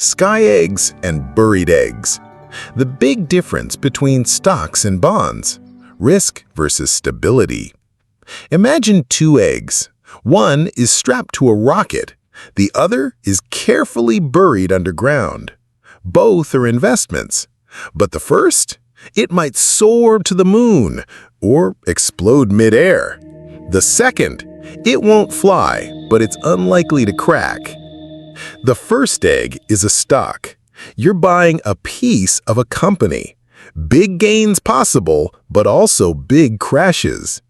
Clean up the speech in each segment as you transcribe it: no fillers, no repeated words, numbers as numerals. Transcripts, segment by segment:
Sky eggs and buried eggs. The big difference between stocks and bonds. Risk versus stability. Imagine two eggs. One is strapped to a rocket. The other is carefully buried underground. Both are investments. But the first? It might soar to the moon or explode midair. The second? It won't fly, but it's unlikely to crack. The first egg is a stock. You're buying a piece of a company. Big gains possible, but also big crashes.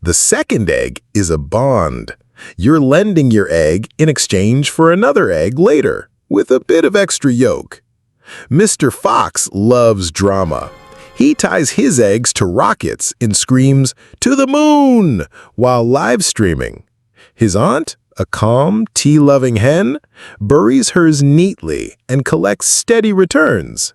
The second egg is a bond. You're lending your egg in exchange for another egg later, with a bit of extra yolk. Mr. Fox loves drama. He ties his eggs to rockets and screams, "To the moon!" while live streaming. His aunt, a calm, tea-loving hen, buries hers neatly and collects steady returns.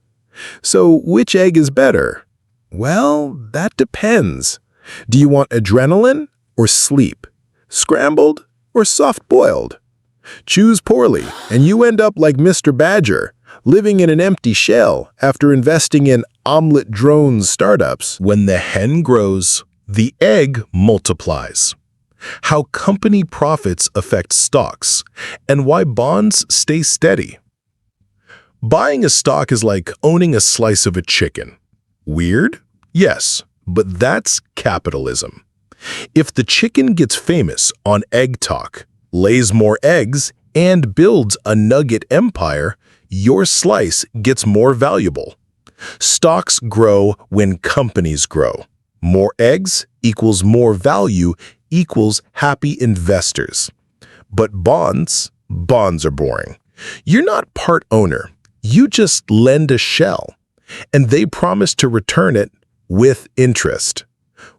So which egg is better? Well, that depends. Do you want adrenaline or sleep? Scrambled or soft-boiled? Choose poorly, and you end up like Mr. Badger, living in an empty shell after investing in omelet drone startups. When the hen grows, the egg multiplies. How company profits affect stocks, and why bonds stay steady. Buying a stock is like owning a slice of a chicken. Weird? Yes, but that's capitalism. If the chicken gets famous on Egg Talk, lays more eggs, and builds a nugget empire, your slice gets more valuable. Stocks grow when companies grow. More eggs equals more value equals happy investors. But bonds are boring. You're not part owner. You just lend a shell, and they promise to return it with interest.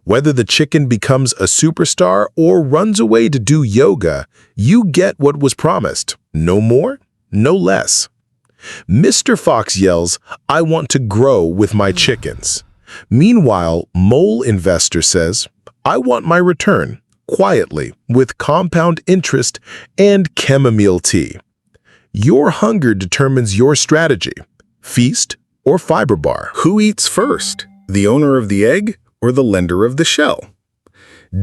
Whether the chicken becomes a superstar or runs away to do yoga, you get what was promised. No more, no less. Mr. Fox yells, "I want to grow with my chickens." Meanwhile, Mole Investor says, "I want my return, quietly, with compound interest and chamomile tea." Your hunger determines your strategy, feast or fiber bar. Who eats first? The owner of the egg or the lender of the shell?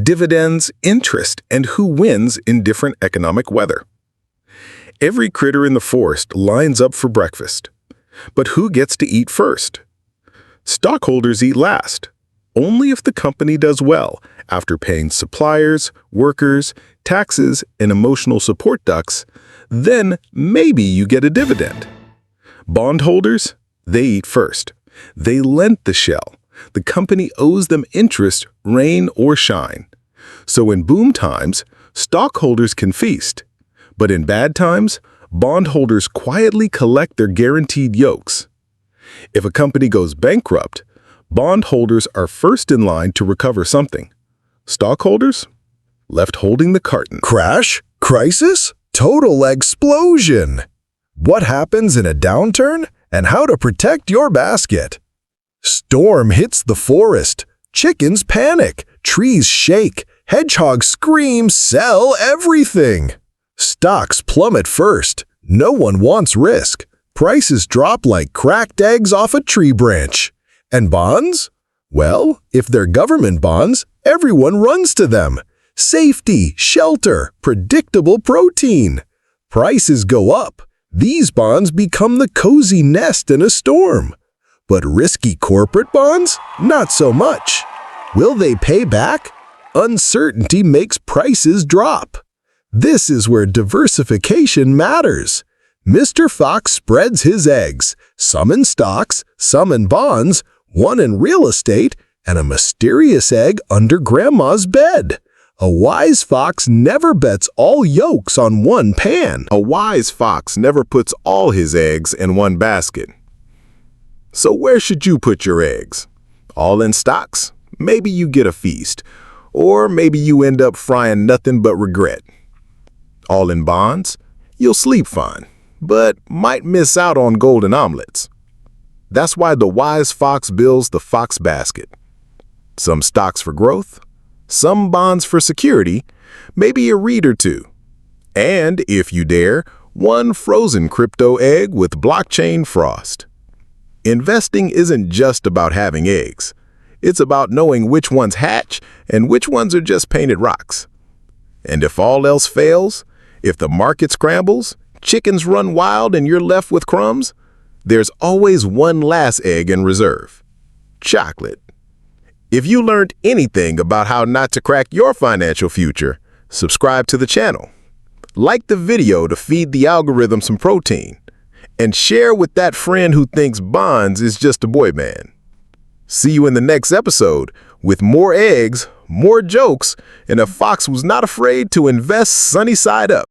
Dividends, interest, and who wins in different economic weather. Every critter in the forest lines up for breakfast. But who gets to eat first? Stockholders eat last, only if the company does well after paying suppliers, workers, taxes, and emotional support ducks. Then maybe you get a dividend. Bondholders, they eat first. They lent the shell. The company owes them interest, rain or shine. So in boom times, stockholders can feast. But in bad times, bondholders quietly collect their guaranteed yolks. If a company goes bankrupt, bondholders are first in line to recover something. Stockholders? Left holding the carton. Crash? Crisis? Total explosion! What happens in a downturn and how to protect your basket? Storm hits the forest. Chickens panic. Trees shake. Hedgehogs scream, "Sell everything!" Stocks plummet first. No one wants risk. Prices drop like cracked eggs off a tree branch. And bonds? Well, if they're government bonds, everyone runs to them. Safety, shelter, predictable protein. Prices go up. These bonds become the cozy nest in a storm. But risky corporate bonds? Not so much. Will they pay back? Uncertainty makes prices drop. This is where diversification matters. Mr. Fox spreads his eggs, some in stocks, some in bonds, one in real estate, and a mysterious egg under Grandma's bed. A wise fox never bets all yolks on one pan. A wise fox never puts all his eggs in one basket. So where should you put your eggs? All in stocks? Maybe you get a feast. Or maybe you end up frying nothing but regret. All in bonds? You'll sleep fine, but might miss out on golden omelets. That's why the wise fox builds the fox basket. Some stocks for growth, some bonds for security, maybe a REIT or two. And, if you dare, one frozen crypto egg with blockchain frost. Investing isn't just about having eggs. It's about knowing which ones hatch and which ones are just painted rocks. And if all else fails, if the market scrambles, chickens run wild and you're left with crumbs, there's always one last egg in reserve: chocolate. If you learned anything about how not to crack your financial future, subscribe to the channel. Like the video to feed the algorithm some protein. And share with that friend who thinks bonds is just a boy band. See you in the next episode with more eggs, more jokes, and a fox who's not afraid to invest sunny side up.